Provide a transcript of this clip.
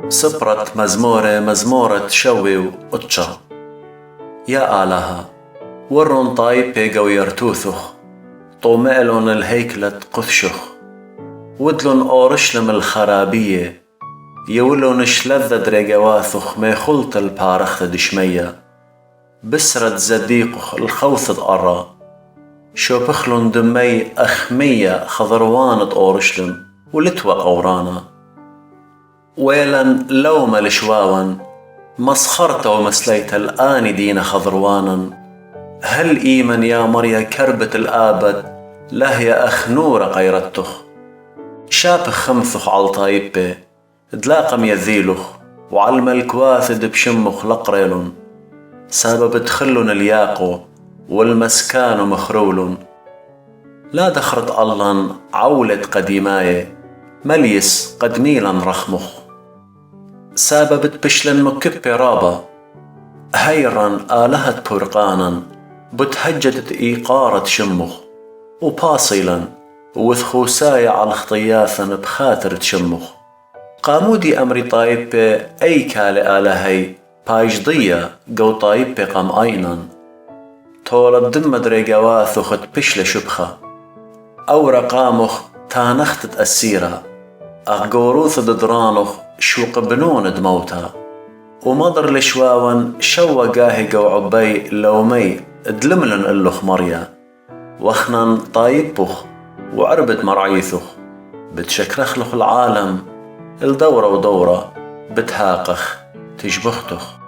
سبرت مزمورة شوي وقتشا يا آلها ورن طايب بيقو يرتوثخ طومئلن الهيكلة قثشخ ودلن أورشلم الخرابية يولن شلذة دريقواثخ ما خلط البارخت دشمية بسرت زديقخ الخوث أرى شو بخلن دمي أخمية خضروانة أورشلم ولتوى قورانا ويلن لوم لشواوا مسخرت ومسليت الآن دين خضروانا هل إيمن يا مريا كربة الآبد لهي أخنور قيرتخ شابخ خمثخ عالطايبة دلاقم يذيلخ وعلم الكواثد بشمخ لقريلن سبب تخلن الياقو والمسكان مخرول لا دخرت اللن عولة قديماي مليس قدميلا رخمخ سببت بشلن مكب رابا هيرا آلهت برقانا بتهجدت إيقارة شمخ وباصلا وثخوسايا على خطياثا بخاطر تشمخ قامودي أمري طايب أي كالي آلهي بايجضية قو طايب قام أينا طول الدم دريقواث خد بشل شبخة أو رقامخ تانختت أسيرة أغقوروث ددرانخ شوق بنون دموتا ومضر لشواوا شوا قاهي قو عبي لومي دلملن اللخ مريا وخنان طايبخ وعربت مرعيثخ بتشكرخلخ العالم الدورة ودورة بتهاقخ تشبختخ